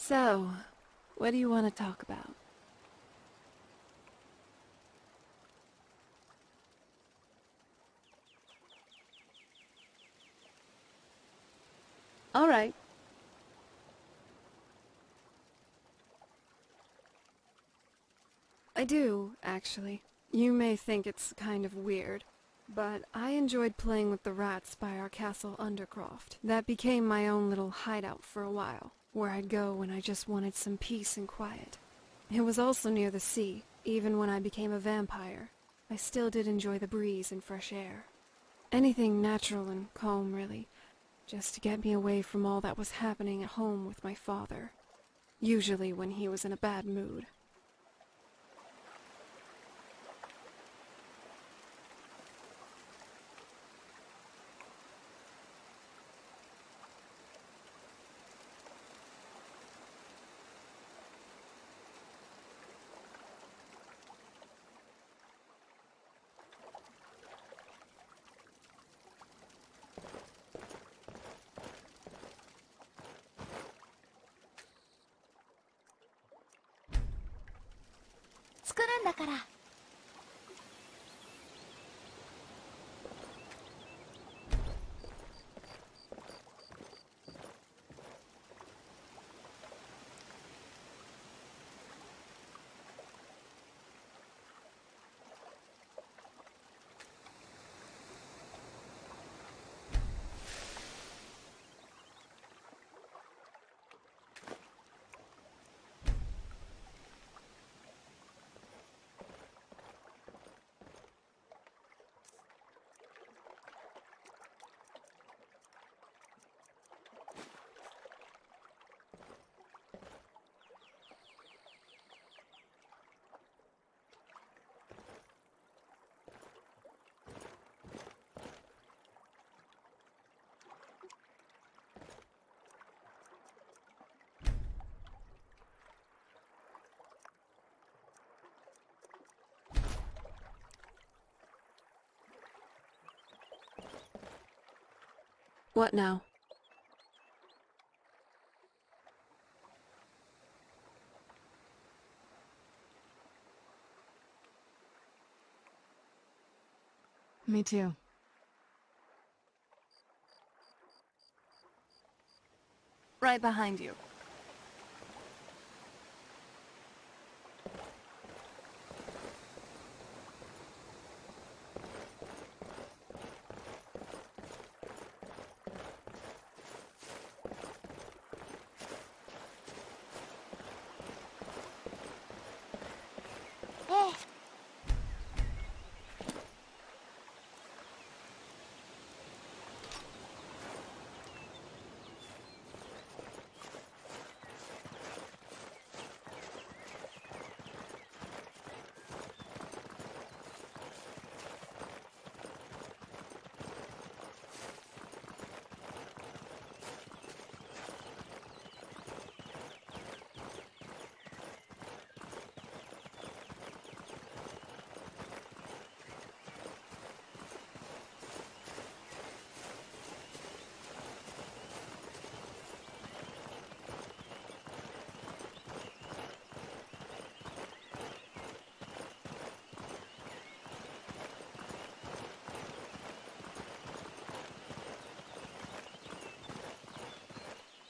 So, what do you want to talk about? All right. I do, actually. You may think it's kind of weird, but I enjoyed playing with the rats by our castle Undercroft. That became my own little hideout for a while, where I'd go when I just wanted some peace and quiet. It was also near the sea. Even when I became a vampire, I still did enjoy the breeze and fresh air. Anything natural and calm, really, just to get me away from all that was happening at home with my father, usually when he was in a bad mood. What now? Me too. Right behind you.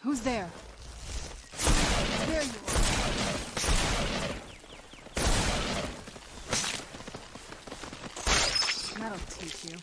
Who's there? There you are. That'll teach you.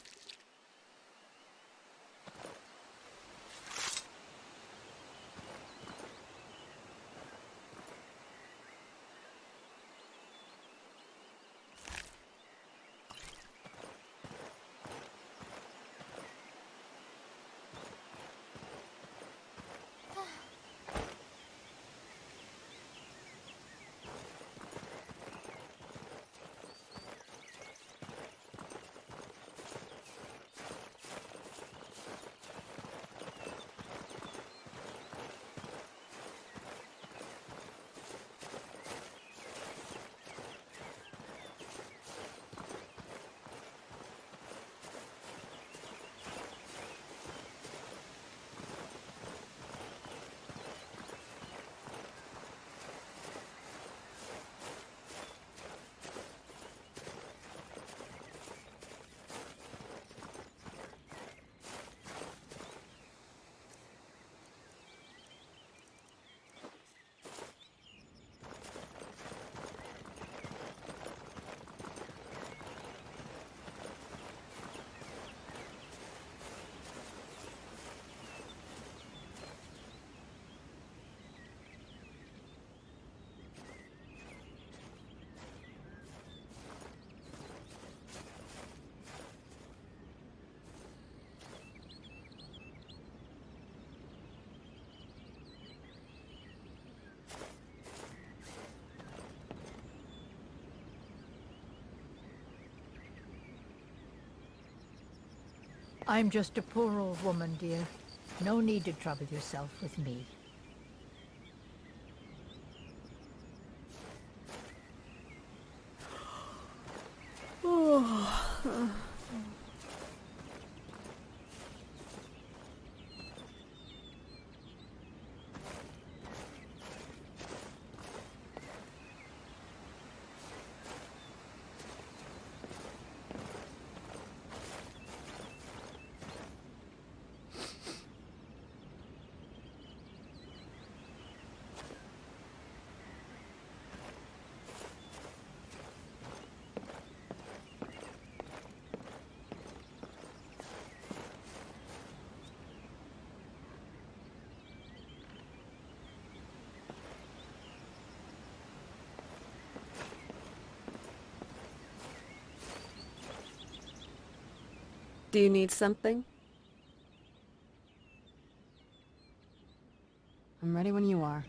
I'm just a poor old woman, dear. No need to trouble yourself with me. Do you need something? I'm ready when you are.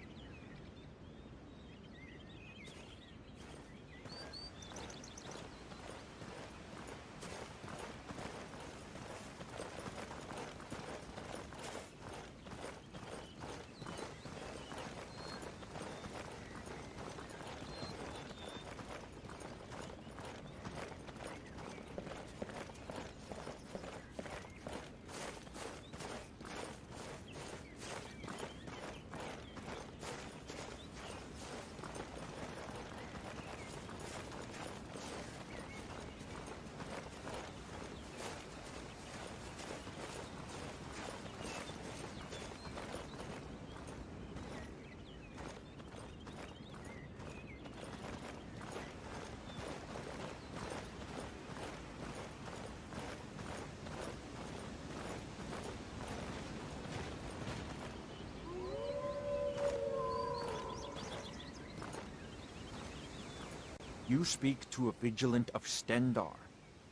You speak to a vigilant of Stendar.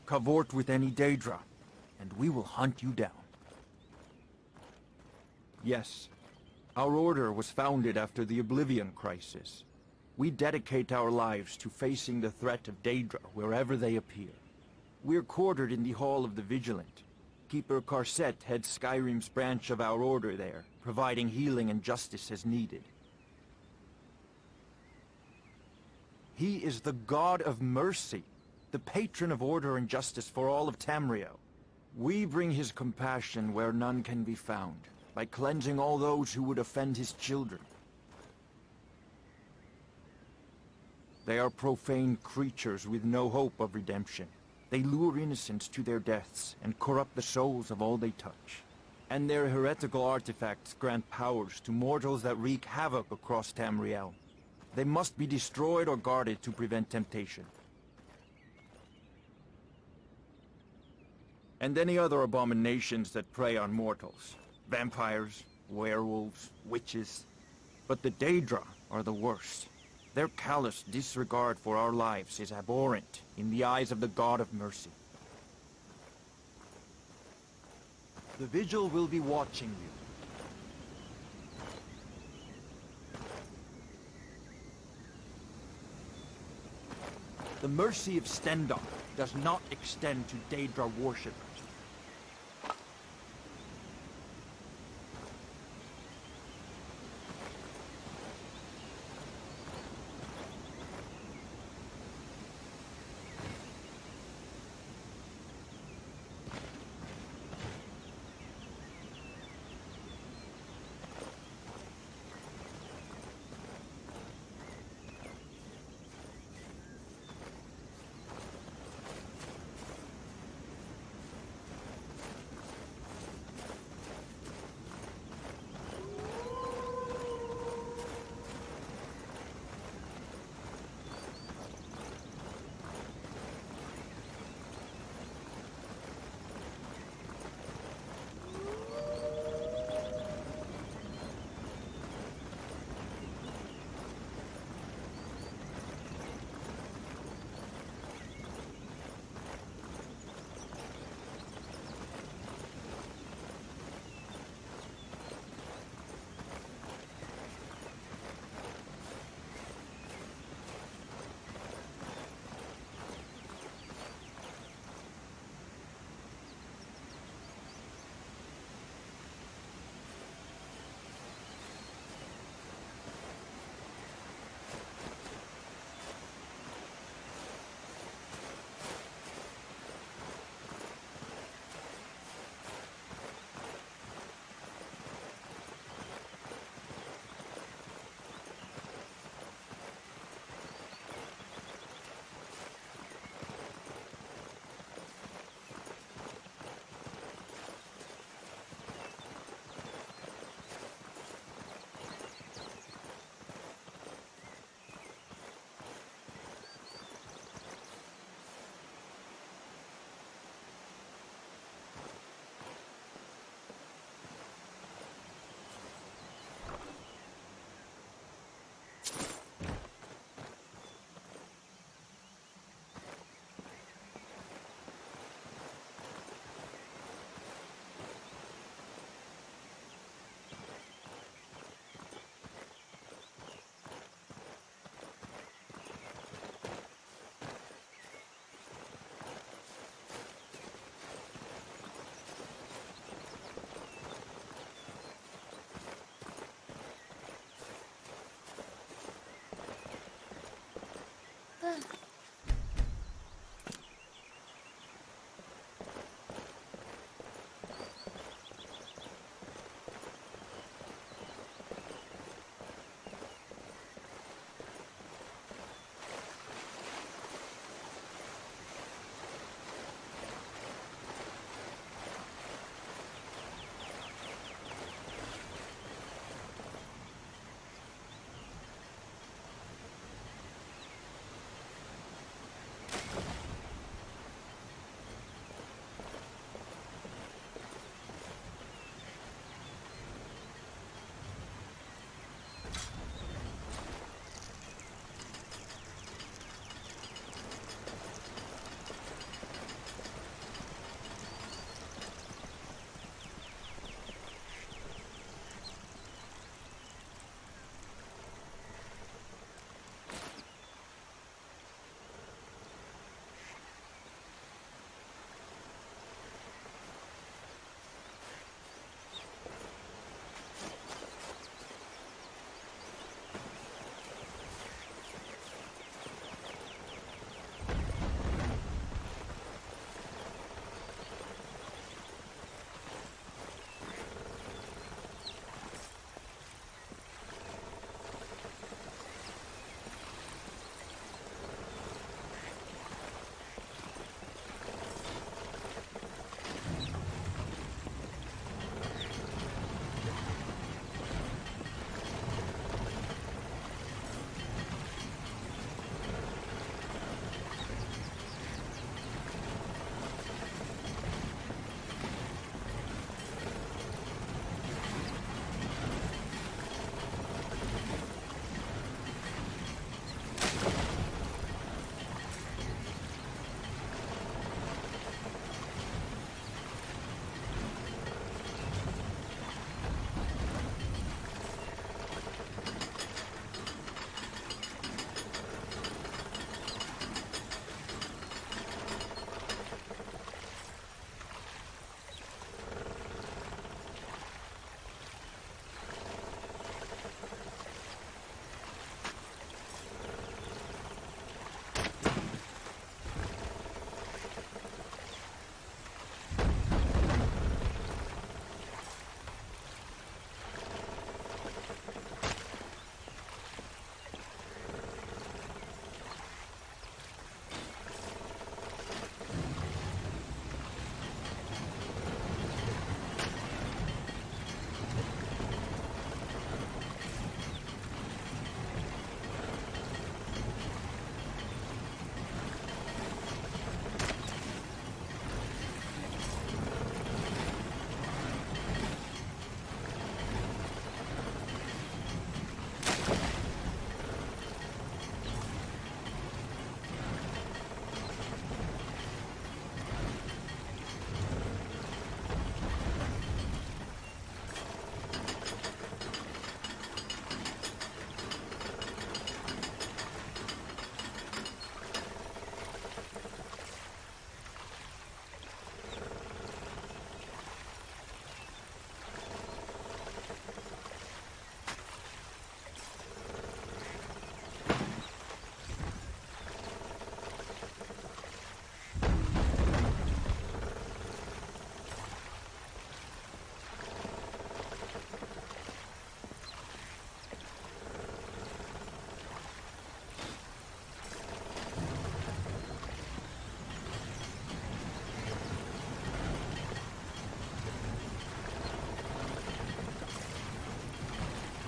Cavort with any Daedra, and we will hunt you down. Yes, our order was founded after the Oblivion Crisis. We dedicate our lives to facing the threat of Daedra wherever they appear. We're quartered in the Hall of the Vigilant. Keeper Karset heads Skyrim's branch of our order there, providing healing and justice as needed. He is the god of mercy, the patron of order and justice for all of Tamriel. We bring his compassion where none can be found, by cleansing all those who would offend his children. They are profane creatures with no hope of redemption. They lure innocents to their deaths and corrupt the souls of all they touch. And their heretical artifacts grant powers to mortals that wreak havoc across Tamriel. They must be destroyed or guarded to prevent temptation. And any other abominations that prey on mortals. Vampires, werewolves, witches. But the Daedra are the worst. Their callous disregard for our lives is abhorrent in the eyes of the God of Mercy. The Vigil will be watching you. The mercy of Stendar does not extend to Daedra worshippers.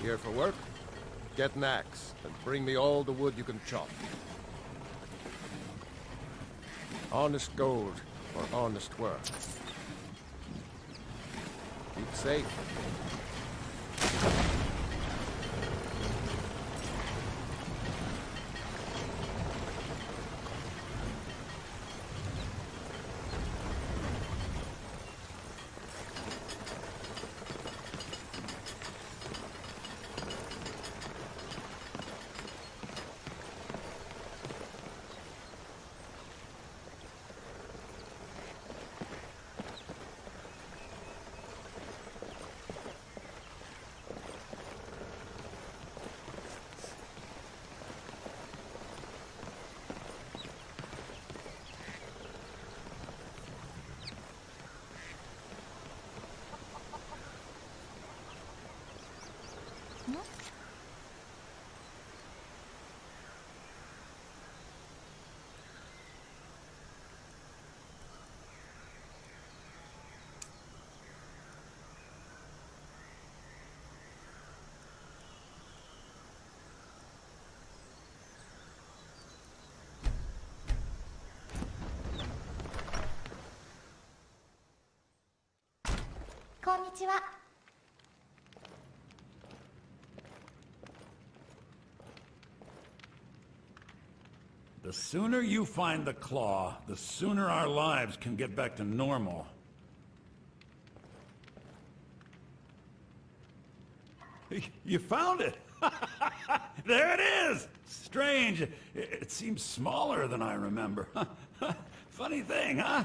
Here for work? Get an axe, and bring me all the wood you can chop. Honest gold for honest work. Keep safe. こんにちは。The sooner you find the claw, the sooner our lives can get back to normal. You found it! There it is! Strange. It seems smaller than I remember. Funny thing, huh?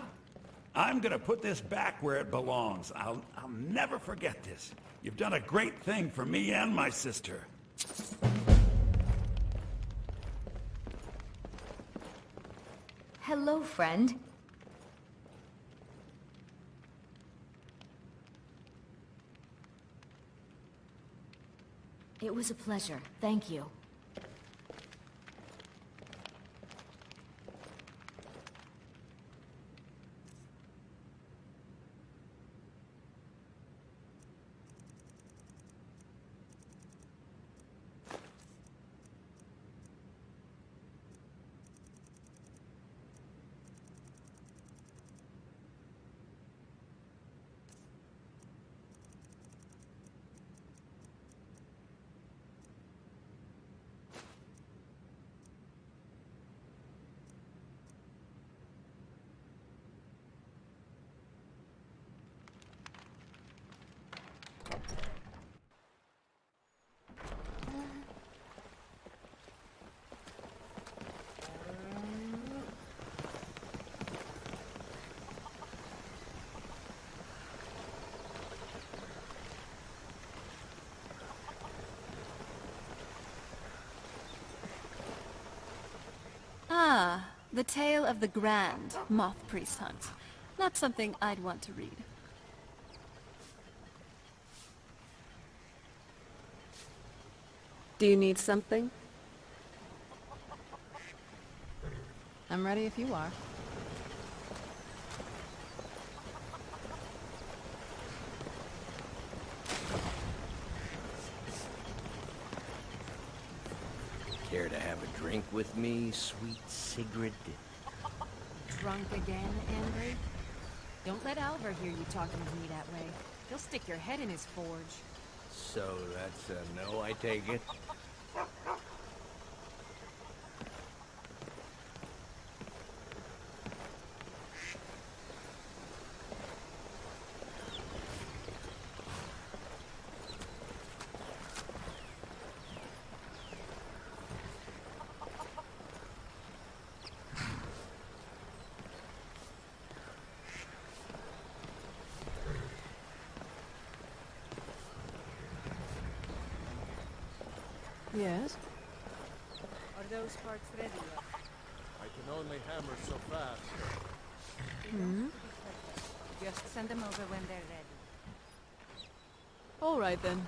I'm gonna put this back where it belongs. I'll never forget this. You've done a great thing for me and my sister. Hello, friend. It was a pleasure. Thank you. Ah, the tale of the grand moth priest hunt. Not something I'd want to read. Do you need something? I'm ready if you are. Care to have a drink with me, sweet Sigrid? Drunk again, Andrew? Don't let Alvar hear you talking to me that way. He'll stick your head in his forge. So that's a no, I take it? Yes? Are those parts ready yet? I can only hammer so fast. Just send them over when they're ready. All right then. .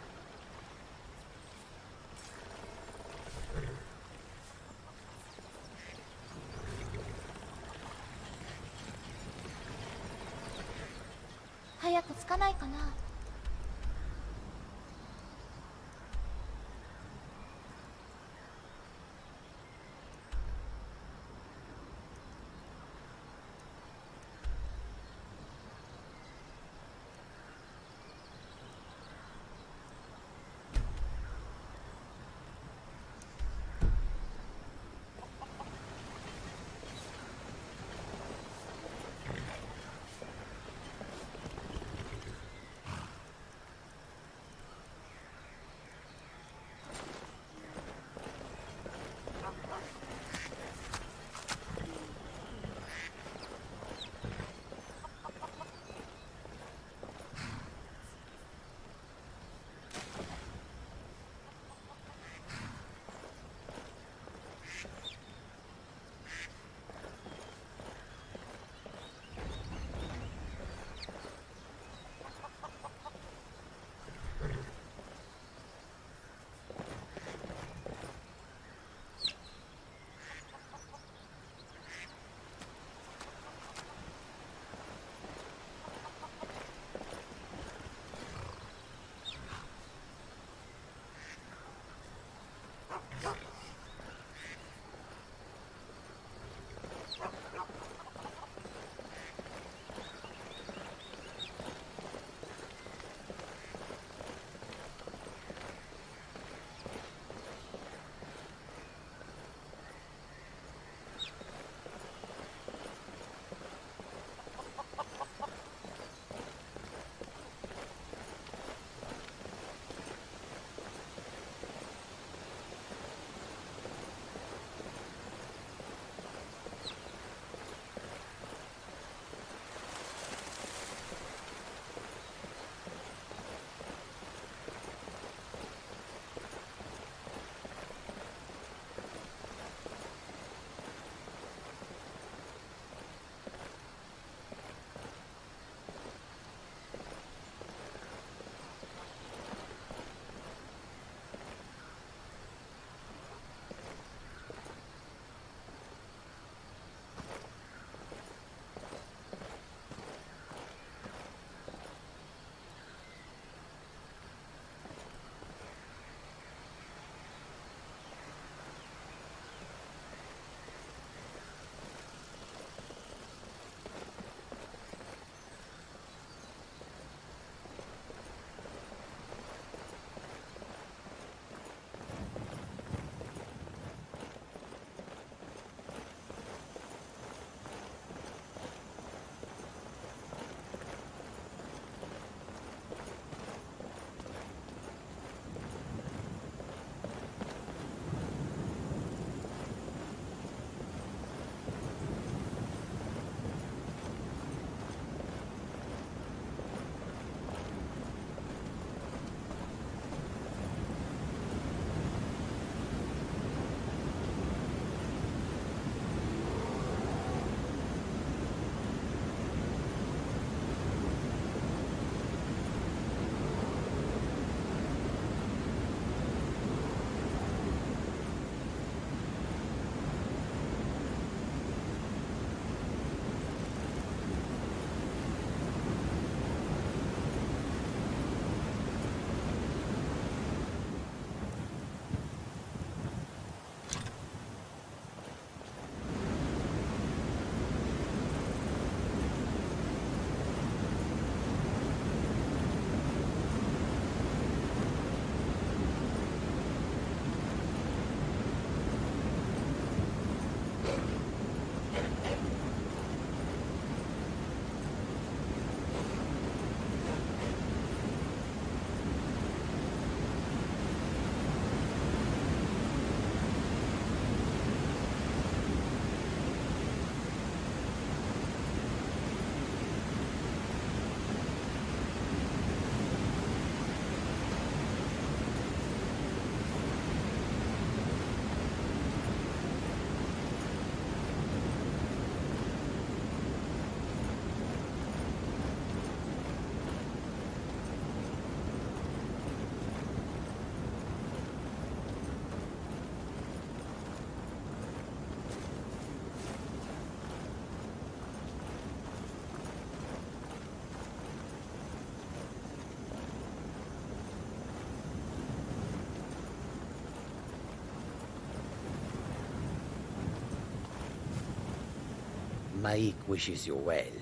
Maik wishes you well.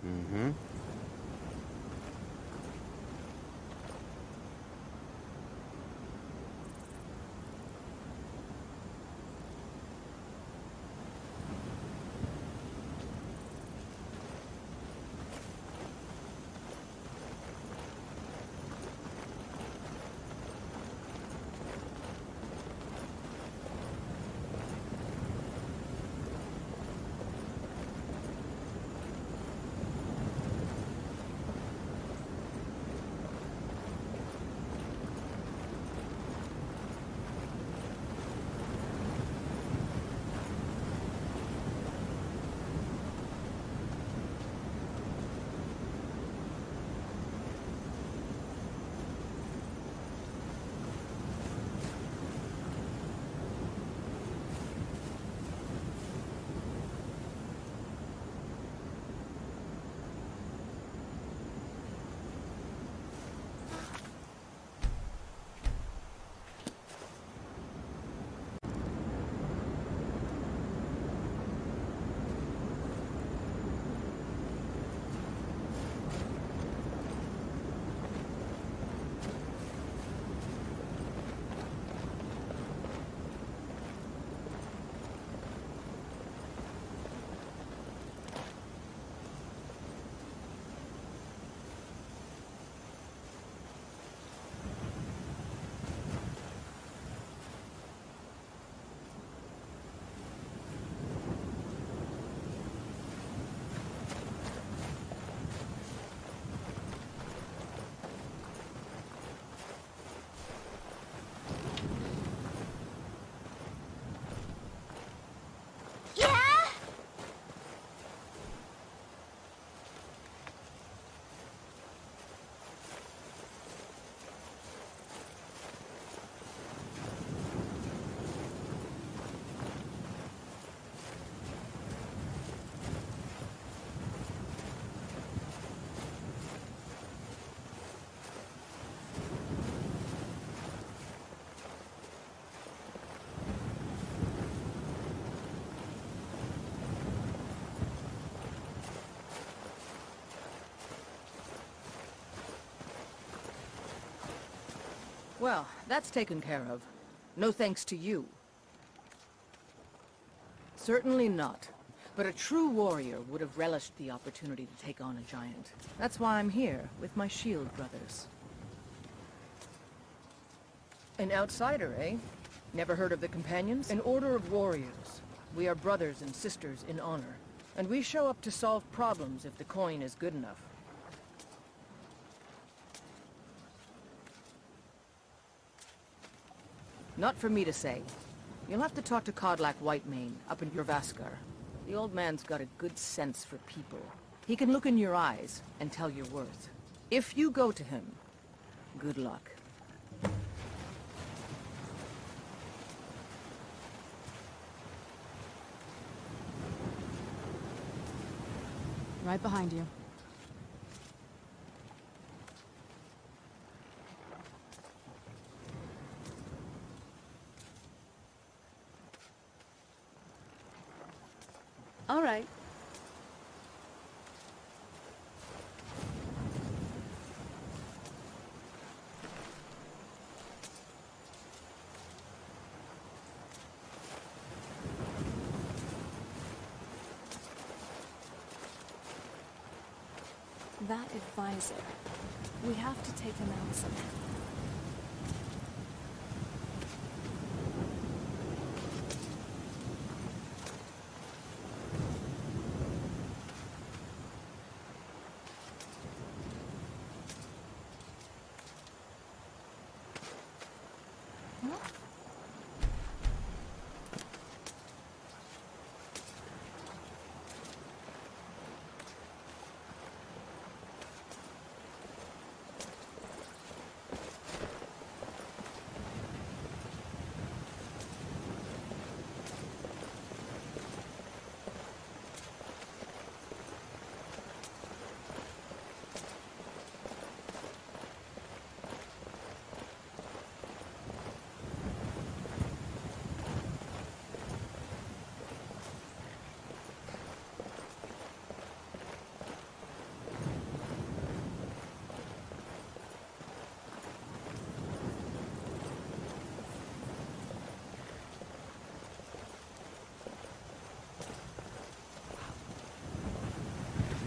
Mm-hmm. Well, that's taken care of. No thanks to you. Certainly not. But a true warrior would have relished the opportunity to take on a giant. That's why I'm here, with my shield brothers. An outsider, eh? Never heard of the Companions? An order of warriors. We are brothers and sisters in honor. And we show up to solve problems if the coin is good enough. Not for me to say. You'll have to talk to Kodlak Whitemane up in Jorvaskar. The old man's got a good sense for people. He can look in your eyes and tell your worth. If you go to him, good luck. Right behind you. All right. That advisor. We have to take him out somehow.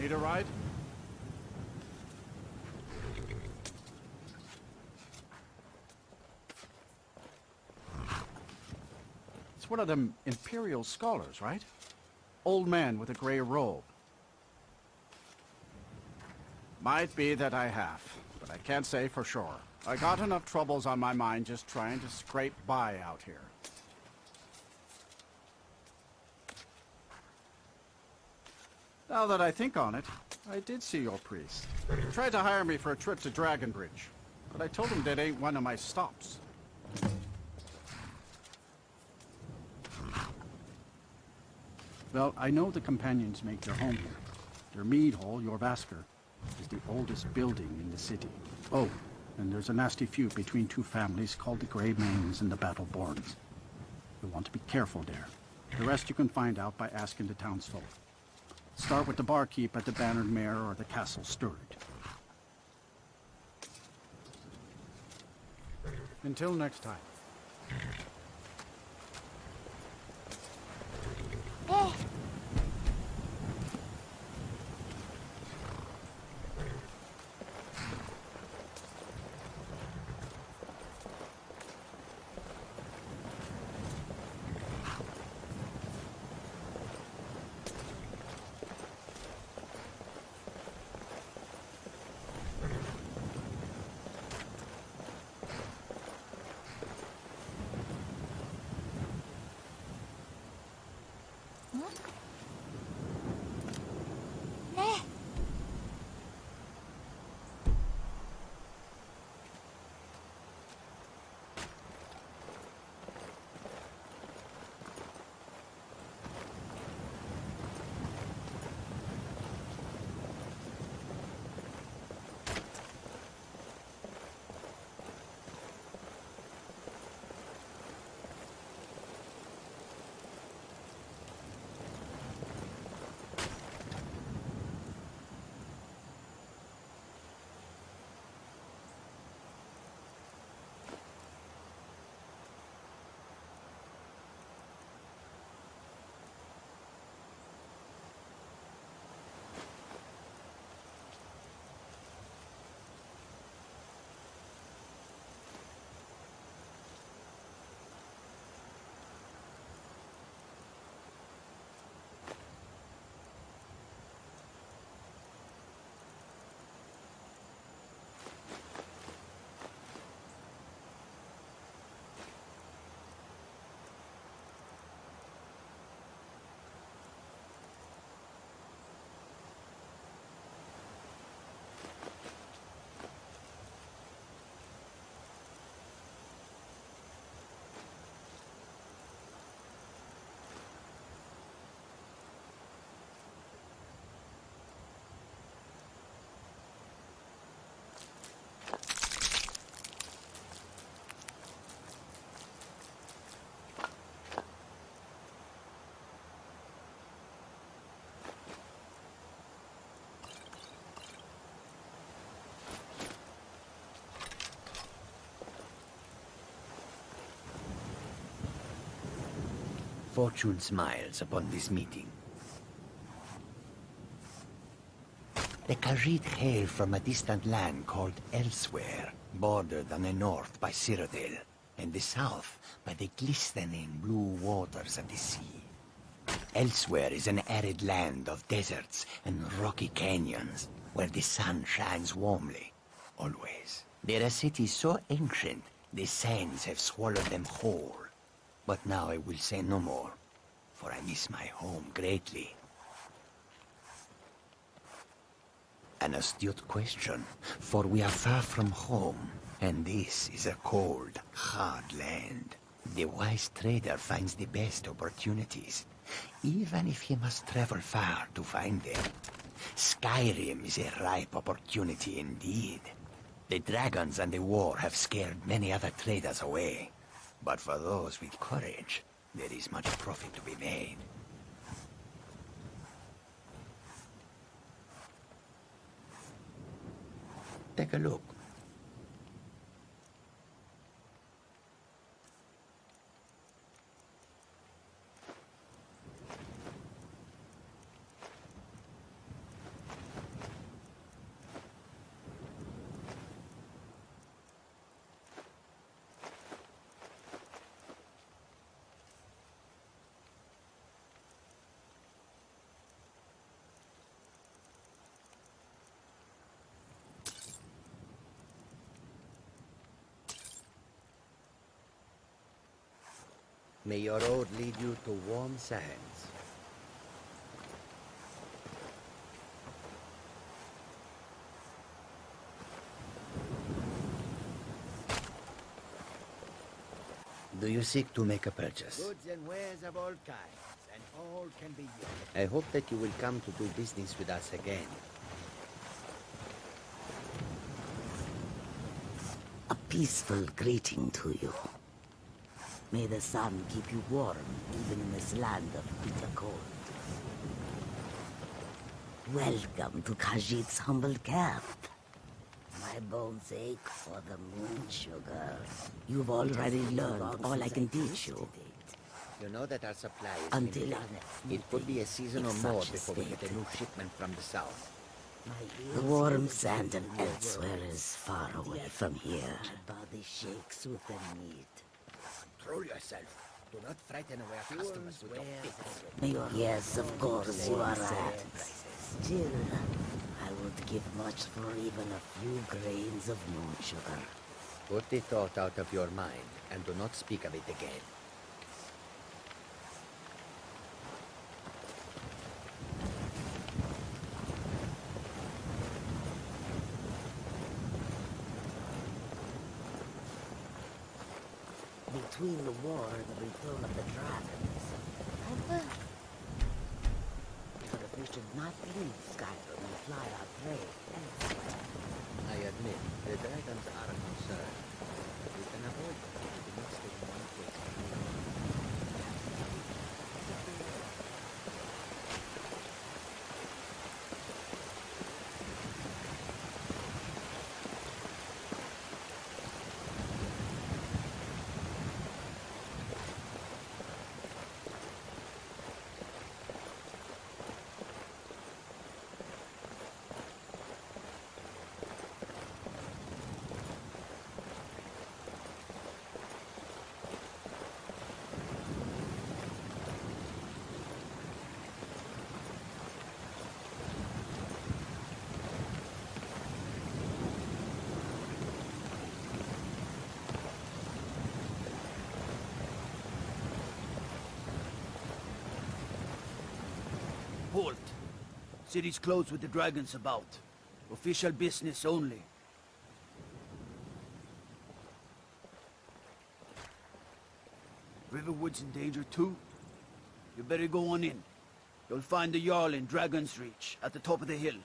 Need a ride? It's one of them Imperial scholars, right? Old man with a gray robe. Might be that I have, but I can't say for sure. I got enough troubles on my mind just trying to scrape by out here. Now that I think on it, I did see your priest. He tried to hire me for a trip to Dragonbridge, but I told him that ain't one of my stops. Well, I know the companions make their home here. Their mead hall, your Vasker, is the oldest building in the city. Oh, and there's a nasty feud between two families called the Grey Mains and the Battleborns. You'll want to be careful there. The rest you can find out by asking the townsfolk. Start with the barkeep at the Bannered Mare or the Castle Steward. Until next time. Fortune smiles upon this meeting. The Khajiit hail from a distant land called Elsewhere, bordered on the north by Cyrodiil, and the south by the glistening blue waters of the sea. Elsewhere is an arid land of deserts and rocky canyons, where the sun shines warmly, always. They're a city so ancient, the sands have swallowed them whole. But now I will say no more, for I miss my home greatly. An astute question, for we are far from home, and this is a cold, hard land. The wise trader finds the best opportunities, even if he must travel far to find them. Skyrim is a ripe opportunity indeed. The dragons and the war have scared many other traders away. But for those with courage, there is much profit to be made. Take a look. May your road lead you to warm sands. Do you seek to make a purchase? Goods and wares of all kinds, and all can be yours. I hope that you will come to do business with us again. A peaceful greeting to you. May the sun keep you warm, even in this land of bitter cold. Welcome to Khajiit's humble camp. My bones ache for the moon sugar. You've already learned all I can teach you. You know that our supply is Until limited. our next It could be a season or if more such is before we get a stated. new shipment from the south. The warm sand of elsewhere is far away from here. My body shakes with the need. Control yourself. Do not frighten away our customers with your fits. Yes, of course you are right. Still, I would give much for even a few grains of moon sugar. Put the thought out of your mind, and do not speak of it again. Between the war and the return of the dragons, I work. But if we should not leave Skyrim and fly our prey elsewhere. I admit, the dragons are a concern, but we can avoid them if we do not stay in one place. Halt. City's closed with the dragons about. Official business only. Riverwood's in danger too? You better go on in. You'll find the Jarl in Dragon's Reach, at the top of the hill.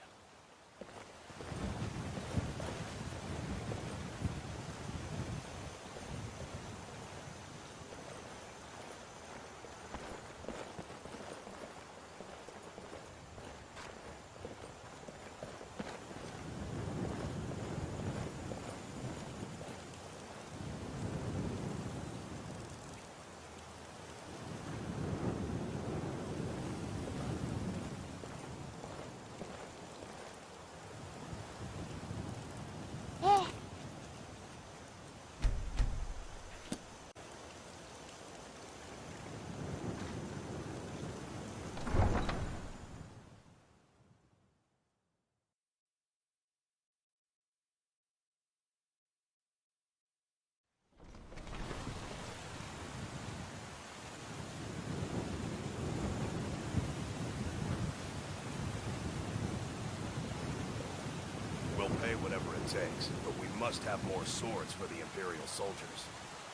We'll pay whatever it takes, but we must have more swords for the Imperial soldiers.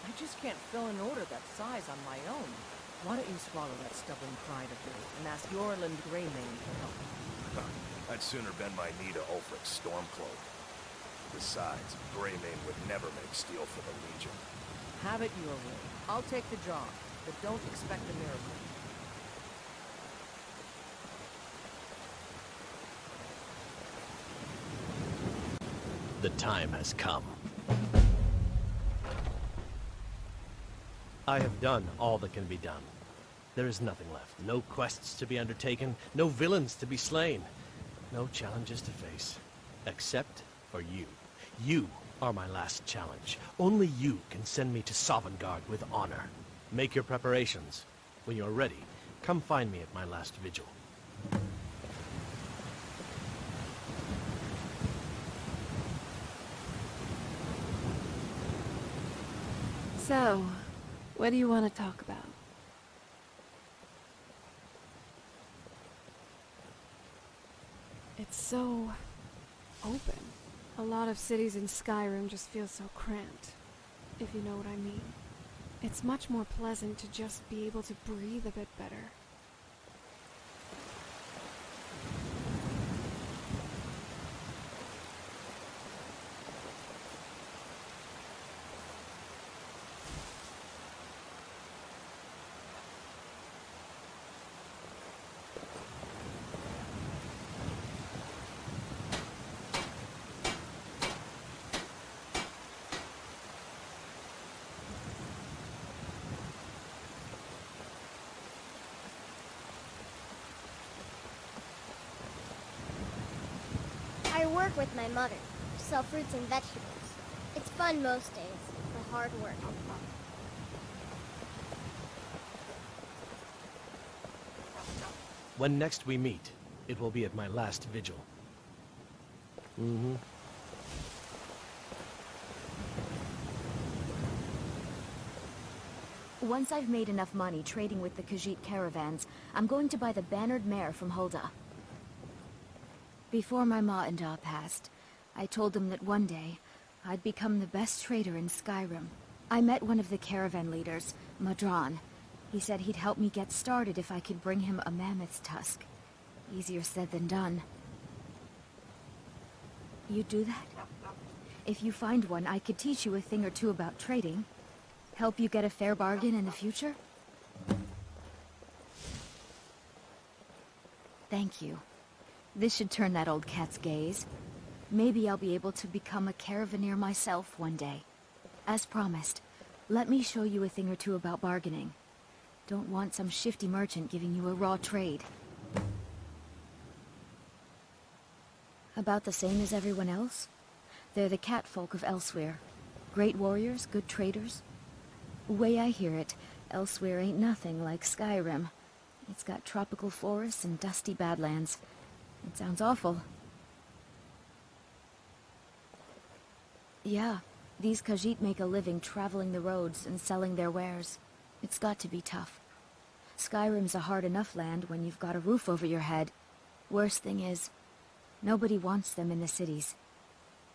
I just can't fill an order that size on my own. Why don't you swallow that stubborn pride of yours and ask Yorland Greymane for help? I'd sooner bend my knee to Ulfric's Stormcloak. Besides, Greymane would never make steel for the Legion. Have it your way. I'll take the job, but don't expect a miracle. The time has come. I have done all that can be done. There is nothing left. No quests to be undertaken, no villains to be slain, no challenges to face. Except for you. You are my last challenge. Only you can send me to Sovngarde with honor. Make your preparations. When you're ready, come find me at my last vigil. So, what do you want to talk about? It's so open. A lot of cities in Skyrim just feel so cramped, if you know what I mean. It's much more pleasant to just be able to breathe a bit better. I work with my mother, sell fruits and vegetables. It's fun most days, but hard work. When next we meet, it will be at my last vigil. Once I've made enough money trading with the Khajiit caravans, I'm going to buy the bannered mare from Hulda. Before my ma and Da passed, I told them that one day, I'd become the best trader in Skyrim. I met one of the caravan leaders, Madran. He said he'd help me get started if I could bring him a mammoth's tusk. Easier said than done. You'd do that? If you find one, I could teach you a thing or two about trading. Help you get a fair bargain in the future? Thank you. This should turn that old cat's gaze. Maybe I'll be able to become a caravaneer myself one day. As promised, let me show you a thing or two about bargaining. Don't want some shifty merchant giving you a raw trade. About the same as everyone else? They're the catfolk of Elsewhere. Great warriors, good traders. Way I hear it, Elsewhere ain't nothing like Skyrim. It's got tropical forests and dusty badlands. It sounds awful. Yeah, these Khajiit make a living traveling the roads and selling their wares. It's got to be tough. Skyrim's a hard enough land when you've got a roof over your head. Worst thing is, nobody wants them in the cities.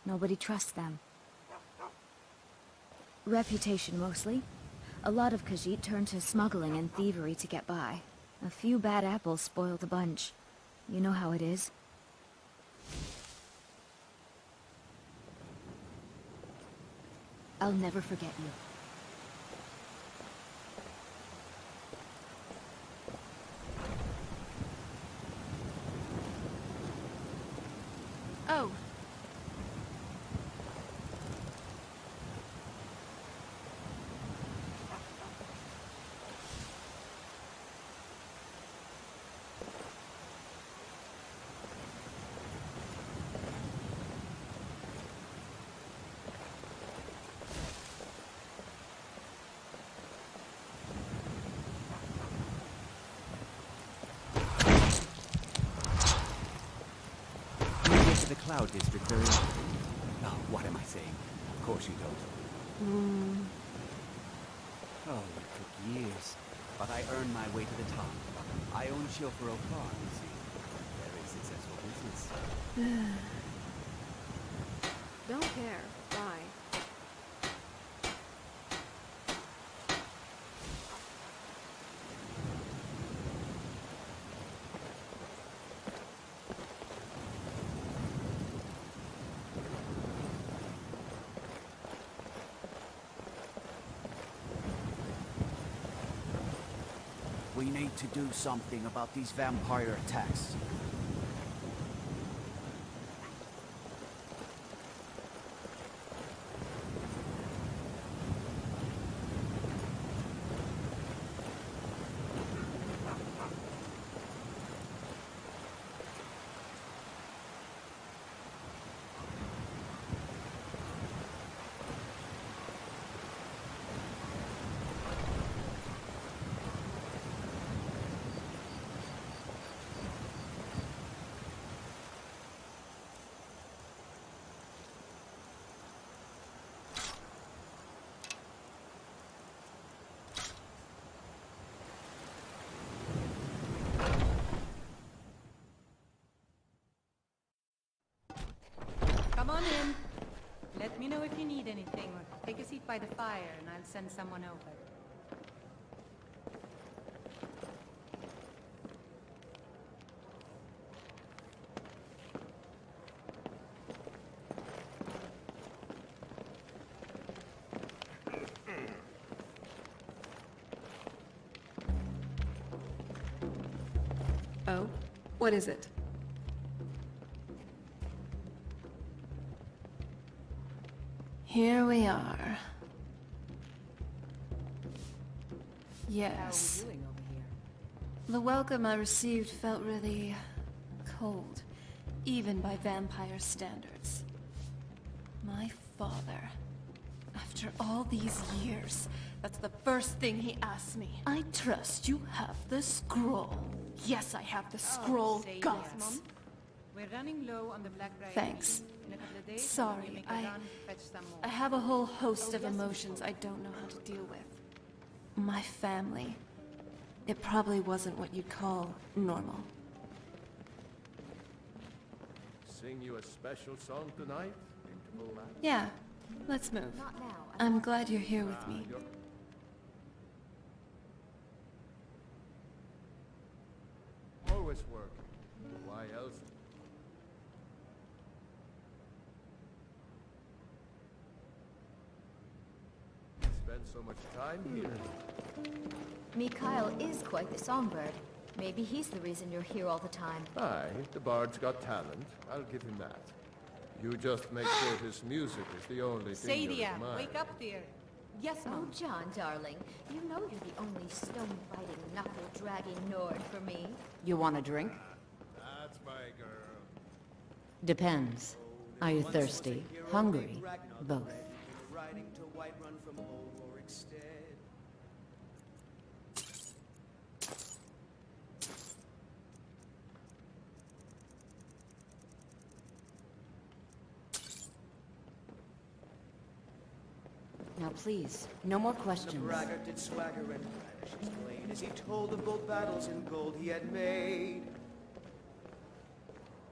Nobody trusts them. Reputation, mostly. A lot of Khajiit turn to smuggling and thievery to get by. A few bad apples spoil the bunch. You know how it is. I'll never forget you. Oh. The Cloud District very often. Oh, what am I saying? Of course you don't. Oh, it took years. But I earned my way to the top. I own Chauffeur Farm, you see. Very successful business. Don't care. Bye. We need to do something about these vampire attacks. Come on in. Let me know if you need anything, or take a seat by the fire, and I'll send someone over. Oh? What is it? Here we are. Yes. How are we doing over here? The welcome I received felt really cold, even by vampire standards. My father, after all these years, that's the first thing he asked me. I trust you have the scroll. Yes, I have the scroll, Say gods. yes, Mom. We're running low on the Blackbriar. Thanks. In a couple of days, Sorry, we'll make a run, fetch some more. I have a whole host Oh, of yes, emotions I don't know how to deal with. My family. It probably wasn't what you'd call normal. Sing you a special song tonight? Interval match? Yeah, let's move. I'm glad you're here with me. Always working. Why else? Spend so much time here. Mikhail is quite the songbird. Maybe he's the reason you're here all the time. Aye, the bard's got talent. I'll give him that. You just make sure his music is the only thing you Sadia, admire. wake up there. Yes, Oh, Mom. John, darling. You know you're the only stone-biting, knuckle-dragging Nord for me. You want a drink? That's my girl. Depends. Are you thirsty? Hungry? Both. Riding to Whiterun from Old Warwickstead. Now please, no more The questions. braggart did swagger and brandish his blade as he told of both battles and gold he had made.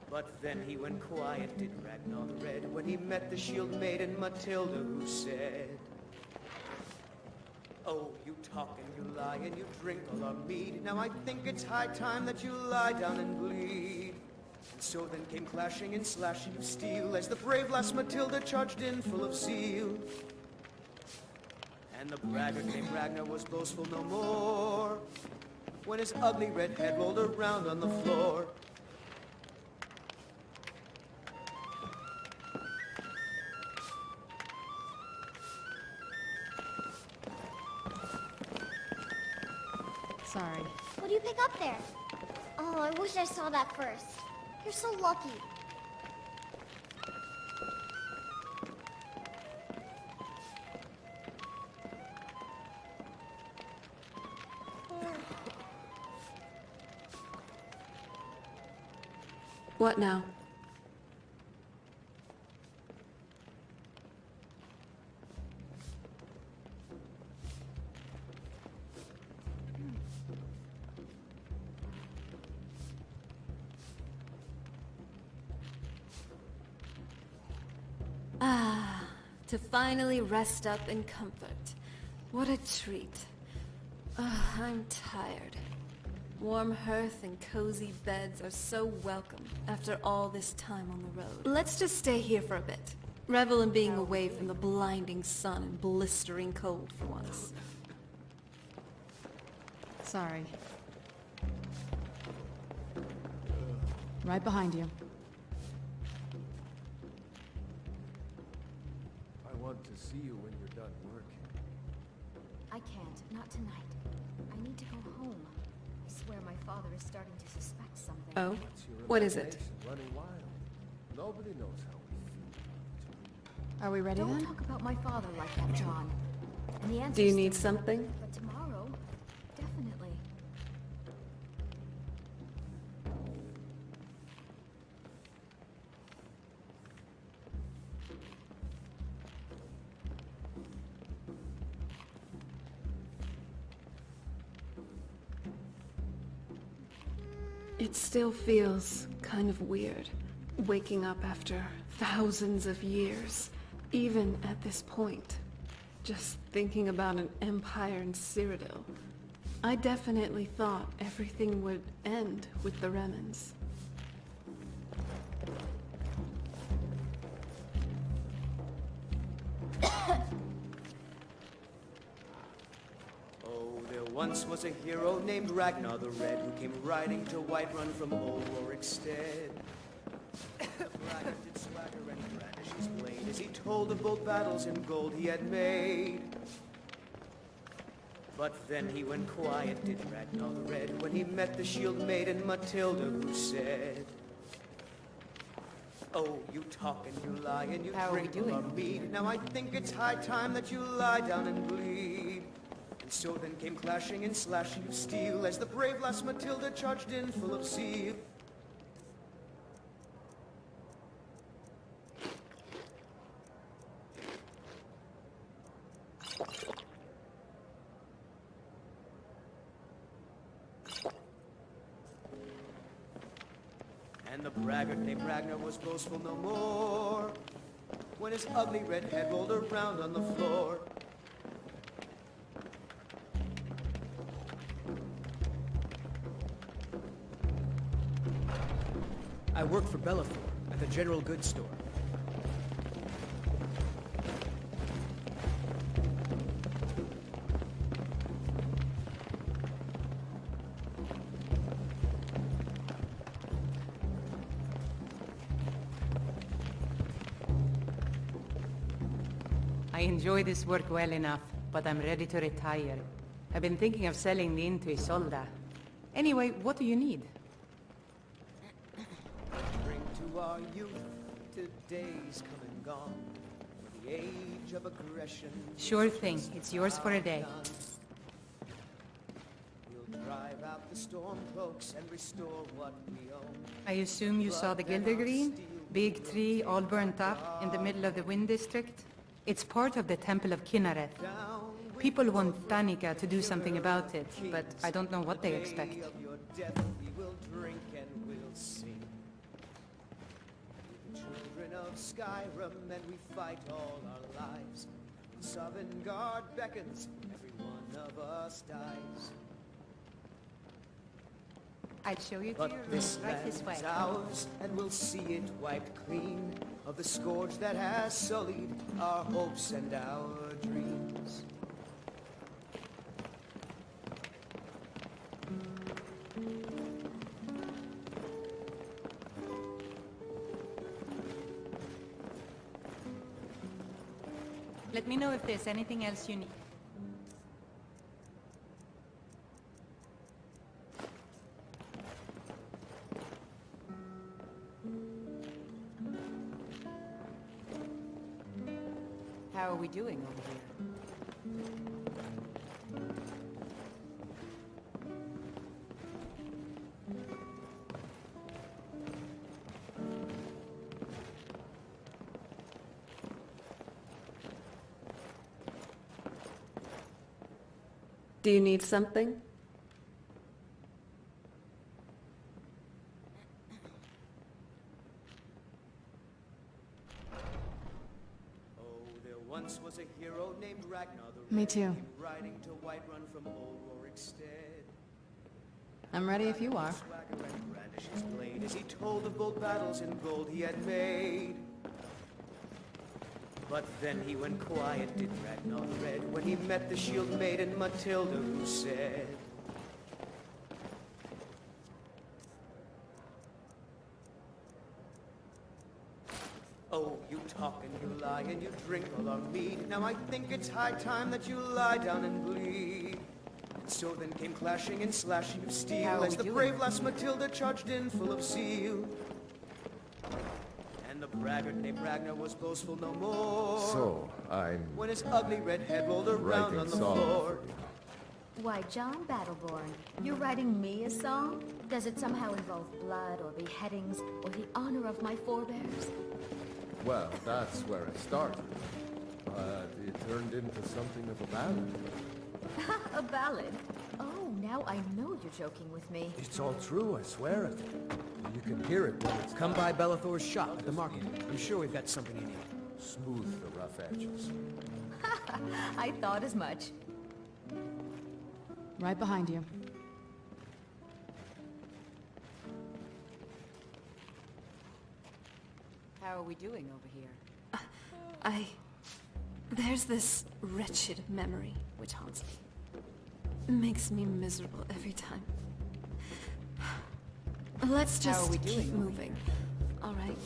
But then he went quiet, did Ragnar the Red, when he met the shield maiden Matilda, who said, "Oh, you talk and you lie and you drink all our mead. Now I think it's high time that you lie down and bleed." And so then came clashing and slashing of steel as the brave lass Matilda charged in full of zeal. And the braggart named Ragnar was boastful no more when his ugly red head rolled around on the floor. Sorry. What do you pick up there? Oh, I wish I saw that first. You're so lucky. What now? Ah, to finally rest up in comfort. What a treat. I'm tired. Warm hearth and cozy beds are so welcome after all this time on the road. Let's just stay here for a bit. Revel in being away from the blinding sun and blistering cold for once. Sorry. Right behind you. I want to see you when you're done working. I can't. Not tonight. I need to go home. I swear my father is starting to suspect something. Oh? It's your What is it? imagination running wild. Nobody knows how we feel. Are we ready Don't then? talk about my father like that, John. And the answer's Do you need still no. something? But tomorrow, definitely. It still feels kind of weird, waking up after thousands of years, even at this point. Just thinking about an empire in Cyrodiil, I definitely thought everything would end with the Remnants. Oh, there once was a hero named Ragnar the Red who came riding to Whiterun from old Rorikstead. Ragnar did swagger and brandish his blade as he told of bold battles and gold he had made. But then he went quiet, did Ragnar the Red, when he met the shield maiden Matilda, who said, "Oh, you talk and you lie and you drink all our mead. Now I think it's high time that you lie down and bleed." And so then came clashing and slashing of steel as the brave lass Matilda charged in full of zeal. And the braggart named Ragnar was boastful no more when his ugly red head rolled around on the floor. I work for Bellathor at the general goods store. I enjoy this work well enough, but I'm ready to retire. I've been thinking of selling the inn to Isolda. Anyway, what do you need? Bring to our youth today's come and gone, for the age of aggression. Sure thing. It's yours for a day. We'll drive out the storm cloaks and restore what we own. I assume you saw the Gildergreen? Big tree, all burnt up, in the middle of the Wind District? It's part of the Temple of Kinnareth. People want Danica to do something about it, but I don't know what they expect. Of your death we will drink and we'll sing. We're the children of Skyrim and we fight all our lives. When Sovngarde beckons, every one of us dies. I'll show you to But your room, this right this way. land's ours, and we'll see it wiped clean of the scourge that has sullied our hopes and our dreams. Let me know if there's anything else you need. How are we doing over here? Do you need something? Once was a hero named Ragnar the Me Red, too. came riding to Whiterun from old Rorikstead. I'm ready if you are. Swagger and brandish his blade as he told of bold battles and gold he had made. But then he went quiet, did Ragnar the Red, when he met the shield maiden Matilda, who said, "Oh, you talk and you lie and you drink all our mead. Now I think it's high time that you lie down and bleed." And so then came clashing and slashing of steel as the brave lass Matilda charged in full of zeal. And the braggart named Ragnar was boastful no more. So, I'm when his ugly red head rolled around writing on the songs floor. Why, John Battleborn, you're writing me a song? Does it somehow involve blood or beheadings or the honor of my forebears? Well, that's where it started. But it turned into something of a ballad. A ballad? Oh, now I know you're joking with me. It's all true, I swear it. You can hear it when it's... Come by Bellathor's shop at the market. I'm sure we've got something in here. Smooth the rough edges. I thought as much. Right behind you. How are we doing over here? There's this wretched memory which haunts me. Makes me miserable every time. Let's just keep moving. All right?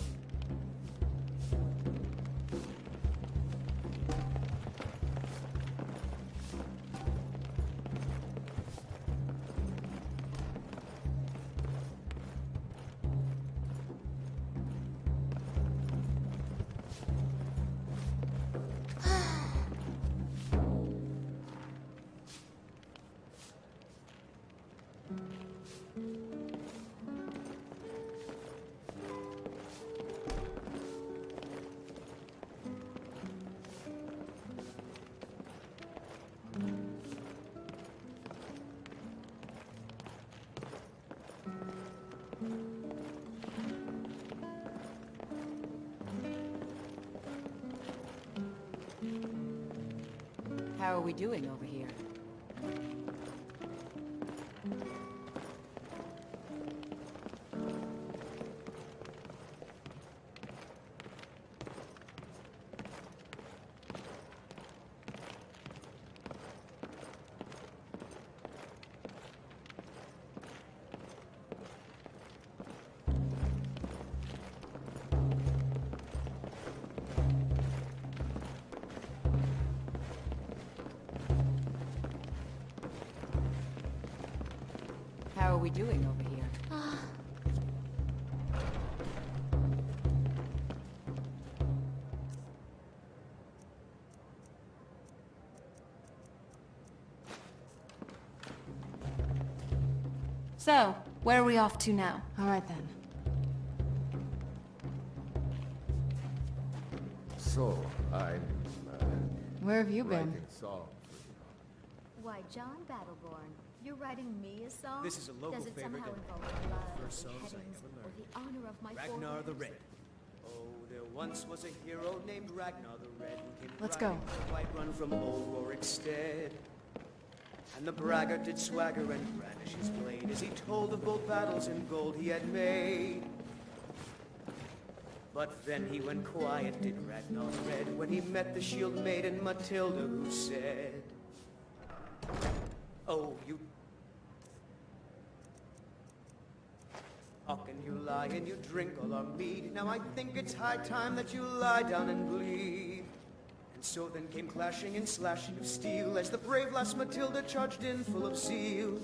How are we doing over here? How are we doing over here? So, where are we off to now? All right then. So, I'm... Where have you been? writing songs. Why, John Battleborn, you're writing me a song? This is a local Does it favorite somehow and involve blood, first songs I beheadings, ever or learned. the honor of my Ragnar the forebears? Red. Oh, there once was a hero named Ragnar the Red who came Let's riding go. the White Run from old Rorik's stead. And the braggart did swagger and brandish his blade as he told of bold battles and gold he had made. But then he went quiet, did Ragnar the Red, when he met the shield maiden Matilda, who said, "Oh, you talk and you lie and you drink all our mead. Now I think it's high time that you lie down and bleed." And so then came clashing and slashing of steel as the brave lass Matilda charged in full of zeal.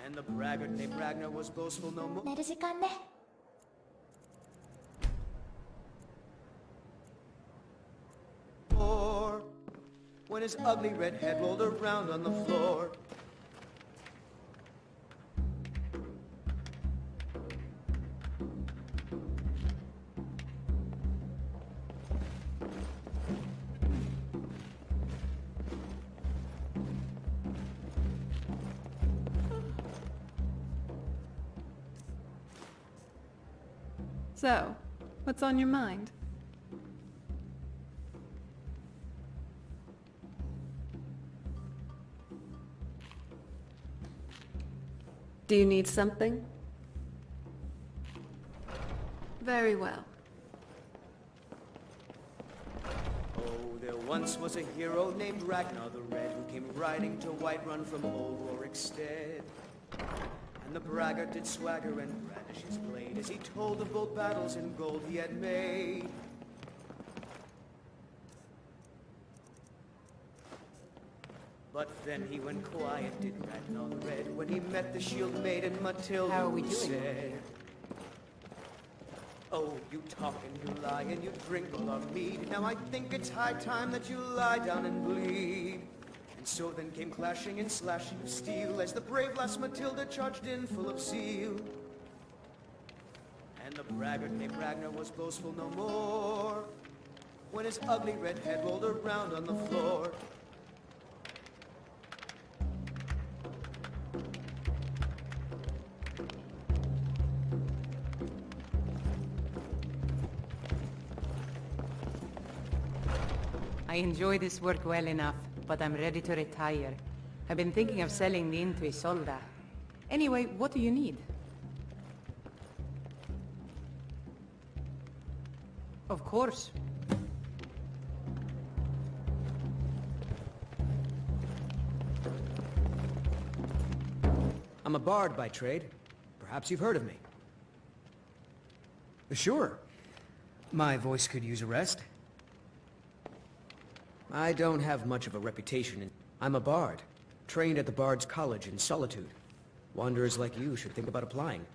And the braggart named Ragnar was boastful no more. When his ugly red head rolled around on the floor. So, what's on your mind? Do you need something? Very well. Oh, there once was a hero named Ragnar the Red who came riding to Whiterun from old Rorik's stead. And the braggart did swagger and brandish his blade as he told of bold battles and gold he had made. But then he went quiet, did Ragnar the Red, when he met the shield maiden Matilda. How are we who doing over said, here? "Oh, you talk and you lie and you drink all our mead. Now I think it's high time that you lie down and bleed." And so then came clashing and slashing of steel as the brave lass Matilda charged in full of zeal. And the braggart named Ragnar was boastful no more when his ugly red head rolled around on the floor. I enjoy this work well enough, but I'm ready to retire. I've been thinking of selling the inn to Isolda. Anyway, what do you need? Of course. I'm a bard by trade. Perhaps you've heard of me. Sure. My voice could use a rest. I don't have much of a reputation. I'm a bard, trained at the Bard's College in Solitude. Wanderers like you should think about applying.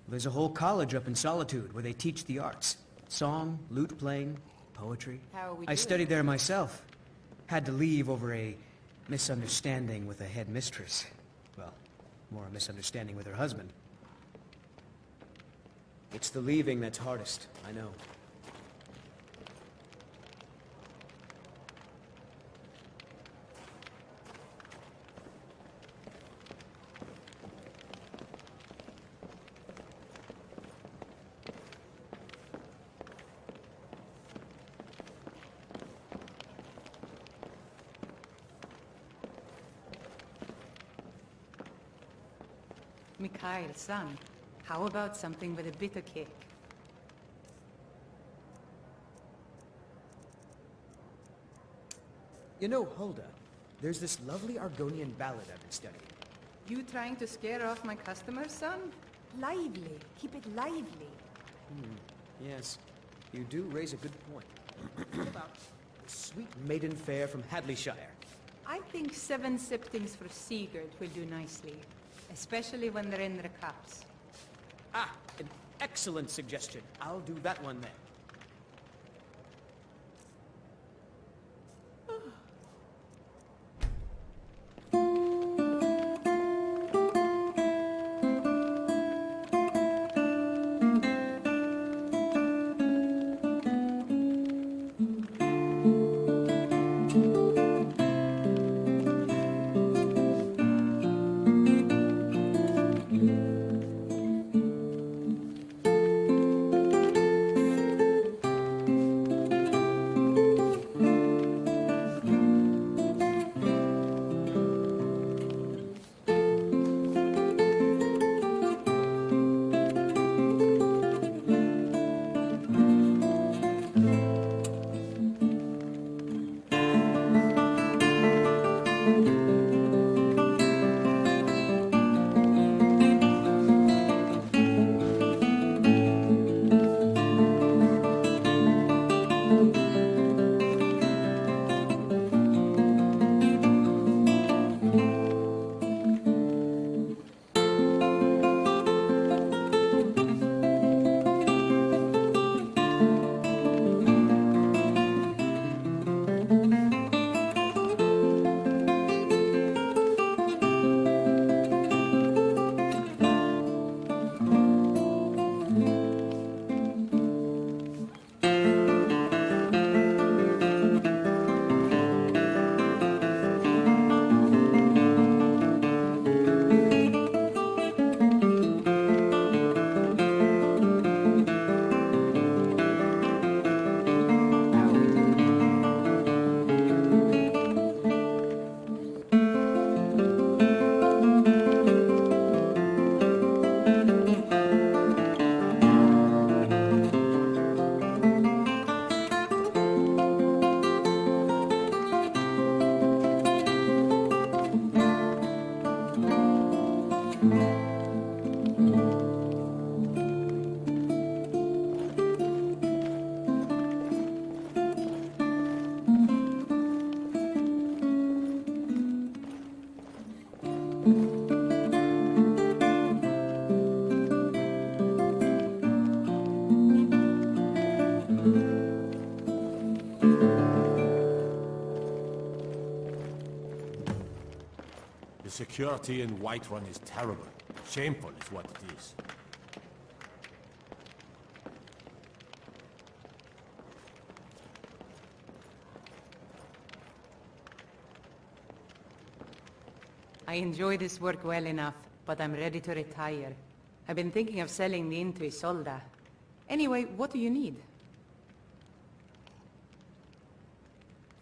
There's a whole college up in Solitude where they teach the arts. Song, lute playing, poetry. How are we I doing? studied there myself. Had to leave over a misunderstanding with a head mistress. Well, more a misunderstanding with her husband. It's the leaving that's hardest, I know. Mikhail, son, how about something with a bitter kick? You know, Hulda, there's this lovely Argonian ballad I've been studying. You trying to scare off my customers, son? Lively. Keep it lively. Yes, you do raise a good point. What about the sweet maiden fair from Hadleyshire? I think 7 septings for Sigurd will do nicely. Especially when they're in their cups. Ah, an excellent suggestion. I'll do that one then. Security in Whiterun is terrible. Shameful is what it is. I enjoy this work well enough, but I'm ready to retire. I've been thinking of selling the inn to Isolda. Anyway, what do you need?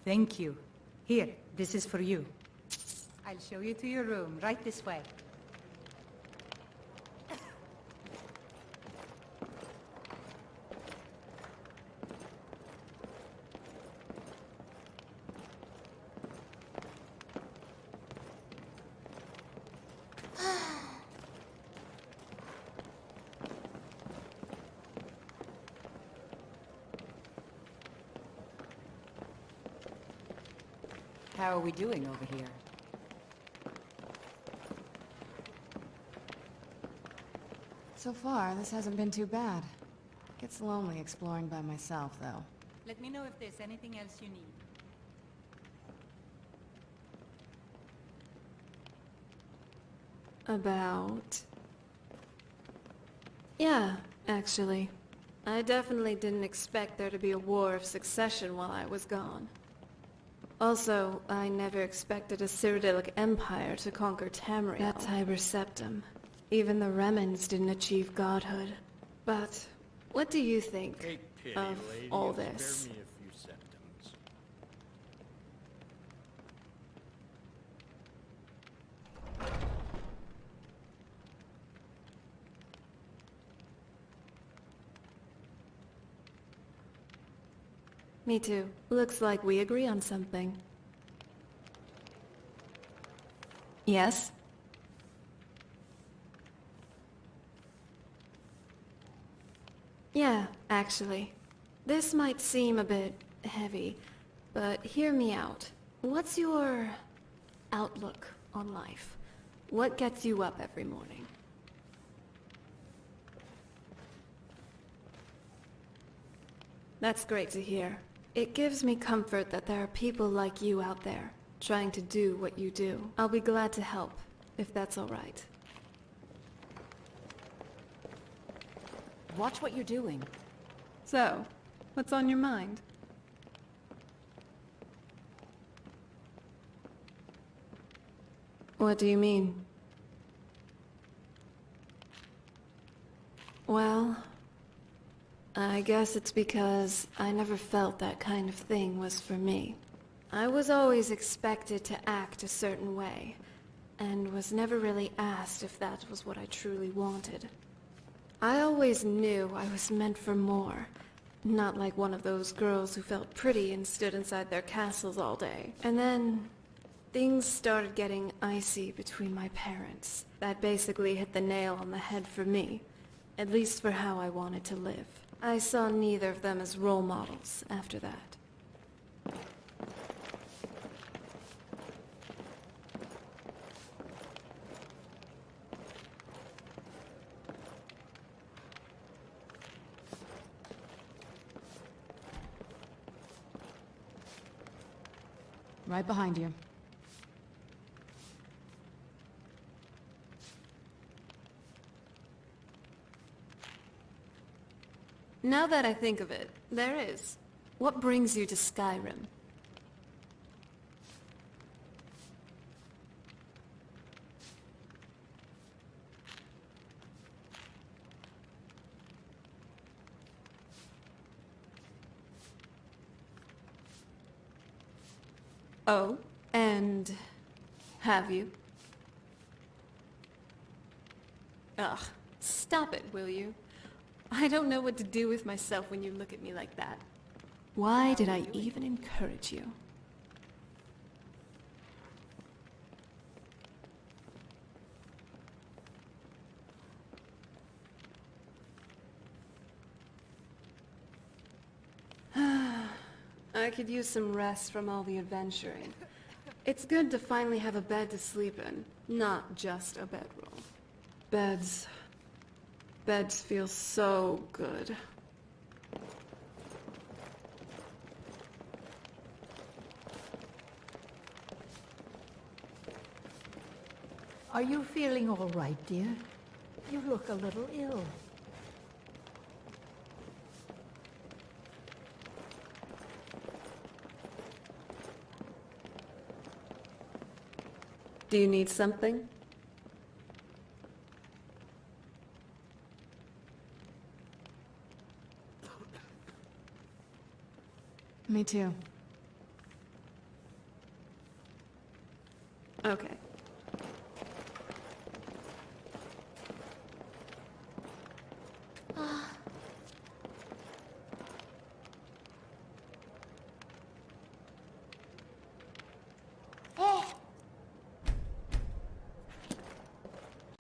Thank you. Here, this is for you. I'll show you to your room, right this way. How are we doing over here? So far, this hasn't been too bad. Gets lonely exploring by myself, though. Let me know if there's anything else you need. About... Yeah, actually. I definitely didn't expect there to be a war of succession while I was gone. Also, I never expected a Cyrodiilic empire to conquer Tamriel. That's Tiber Septim. Even the Remnants didn't achieve godhood. But what do you think of all this? Spare me a few septums. Me too. Looks like we agree on something. Yes? Yeah, actually. This might seem a bit heavy, but hear me out. What's your outlook on life? What gets you up every morning? That's great to hear. It gives me comfort that there are people like you out there, trying to do what you do. I'll be glad to help, if that's all right. Watch what you're doing. So, what's on your mind? What do you mean? Well, I guess it's because I never felt that kind of thing was for me. I was always expected to act a certain way, and was never really asked if that was what I truly wanted. I always knew I was meant for more, not like one of those girls who felt pretty and stood inside their castles all day. And then, things started getting icy between my parents. That basically hit the nail on the head for me, at least for how I wanted to live. I saw neither of them as role models after that. Right behind you. Now that I think of it, there is. What brings you to Skyrim? Oh, and have you? Ugh, stop it, will you? I don't know what to do with myself when you look at me like that. Why did I even encourage you? I could use some rest from all the adventuring. It's good to finally have a bed to sleep in, not just a bedroll. Beds feel so good. Are you feeling all right, dear? You look a little ill. Do you need something? Me too. Okay.